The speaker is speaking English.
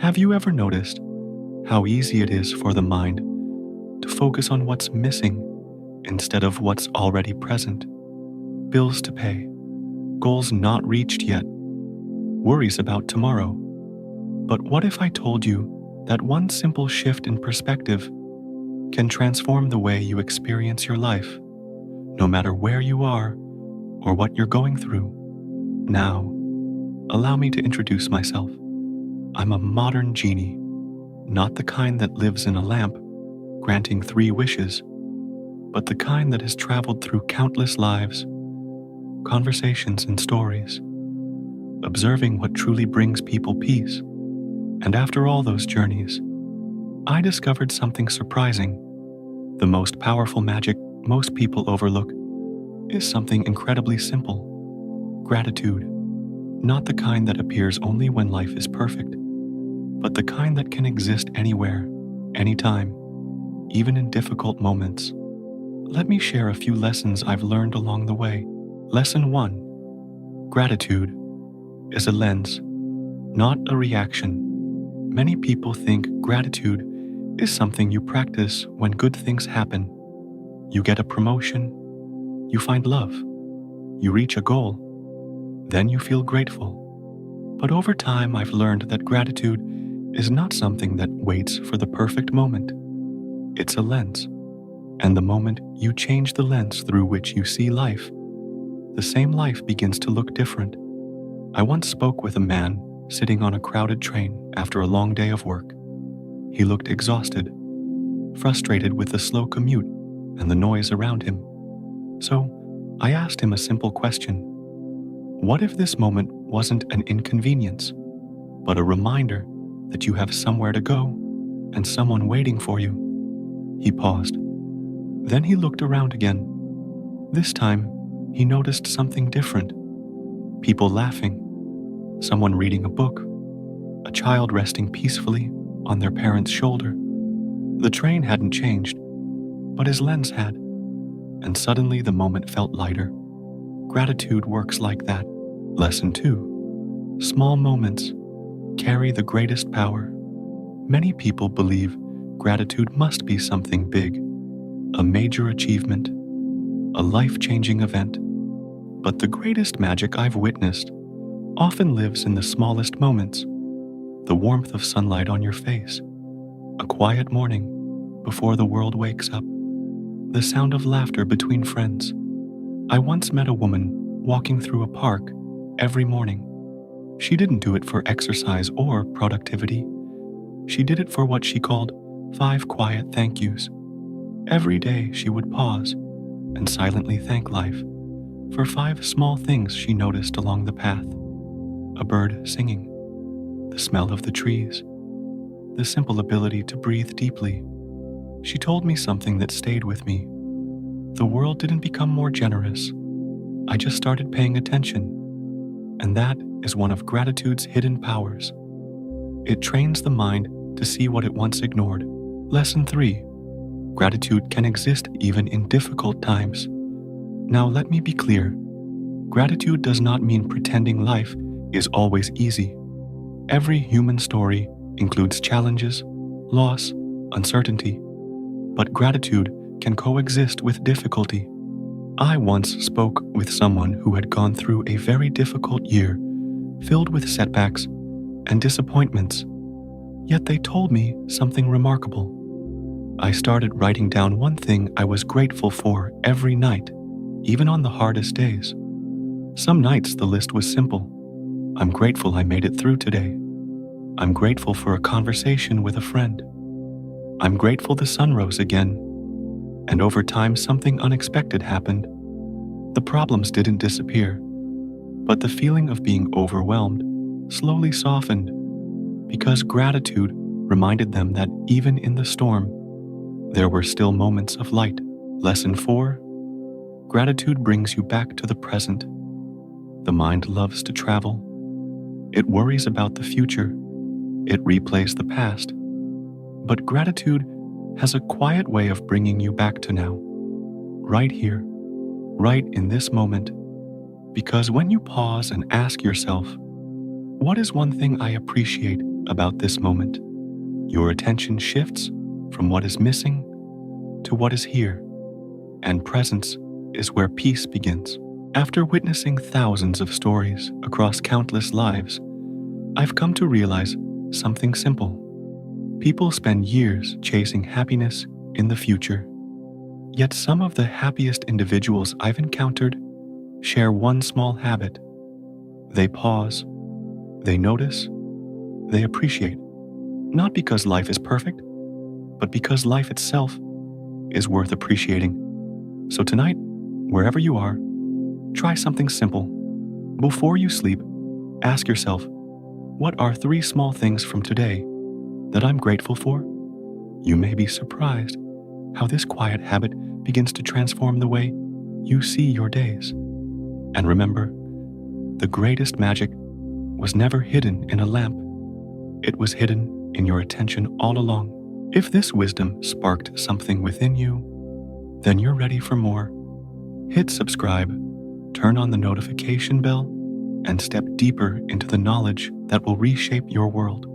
Have you ever noticed how easy it is for the mind to focus on what's missing instead of what's already present? Bills to pay, goals not reached yet, worries about tomorrow. But what if I told you that one simple shift in perspective can transform the way you experience your life, no matter where you are or what you're going through? Now, allow me to introduce myself. I'm a modern genie, not the kind that lives in a lamp, granting 3 wishes, but the kind that has traveled through countless lives, conversations and stories, observing what truly brings people peace. And after all those journeys, I discovered something surprising. The most powerful magic most people overlook is something incredibly simple: gratitude. Not the kind that appears only when life is perfect, but the kind that can exist anywhere, anytime, even in difficult moments. Let me share a few lessons I've learned along the way. Lesson 1. Gratitude is a lens, not a reaction. Many people think gratitude is something you practice when good things happen. You get a promotion, you find love, you reach a goal, then you feel grateful. But over time, I've learned that gratitude is not something that waits for the perfect moment. It's a lens, and the moment you change the lens through which you see life, the same life begins to look different. I once spoke with a man sitting on a crowded train after a long day of work. He looked exhausted, frustrated with the slow commute and the noise around him. So I asked him a simple question. What if this moment wasn't an inconvenience, but a reminder that you have somewhere to go and someone waiting for you? He paused. Then he looked around again. This time, he noticed something different. People laughing, someone reading a book, a child resting peacefully on their parent's shoulder. The train hadn't changed, but his lens had, and suddenly the moment felt lighter. Gratitude works like that. Lesson 2. Small moments carry the greatest power. Many people believe gratitude must be something big, a major achievement, a life-changing event. But the greatest magic I've witnessed often lives in the smallest moments. The warmth of sunlight on your face, a quiet morning before the world wakes up, the sound of laughter between friends. I once met a woman walking through a park every morning. She didn't do it for exercise or productivity. She did it for what she called 5 quiet thank yous. Every day she would pause and silently thank life for 5 small things she noticed along the path. A bird singing, the smell of the trees, the simple ability to breathe deeply. She told me something that stayed with me. The world didn't become more generous. I just started paying attention. And that is one of gratitude's hidden powers. It trains the mind to see what it once ignored. Lesson 3. Gratitude can exist even in difficult times. Now let me be clear. Gratitude does not mean pretending life is always easy. Every human story includes challenges, loss, uncertainty. But gratitude can coexist with difficulty. I once spoke with someone who had gone through a very difficult year, filled with setbacks and disappointments. Yet they told me something remarkable. I started writing down one thing I was grateful for every night, even on the hardest days. Some nights the list was simple. I'm grateful I made it through today. I'm grateful for a conversation with a friend. I'm grateful the sun rose again. And over time, something unexpected happened. The problems didn't disappear, but the feeling of being overwhelmed slowly softened, because gratitude reminded them that even in the storm, there were still moments of light. Lesson 4. Gratitude brings you back to the present. The mind loves to travel. It worries about the future. It replays the past. But gratitude has a quiet way of bringing you back to now, right here, right in this moment. Because when you pause and ask yourself, what is one thing I appreciate about this moment. Your attention shifts from what is missing to what is here, and presence is where peace begins. After witnessing thousands of stories across countless lives, I've come to realize something simple. People spend years chasing happiness in the future. Yet some of the happiest individuals I've encountered share one small habit. They pause, they notice, they appreciate. Not because life is perfect, but because life itself is worth appreciating. So tonight, wherever you are, try something simple. Before you sleep, ask yourself, what are 3 small things from today that I'm grateful for? You may be surprised how this quiet habit begins to transform the way you see your days. And remember, the greatest magic was never hidden in a lamp. It was hidden in your attention all along. If this wisdom sparked something within you, then you're ready for more. Hit subscribe, turn on the notification bell, and step deeper into the knowledge that will reshape your world.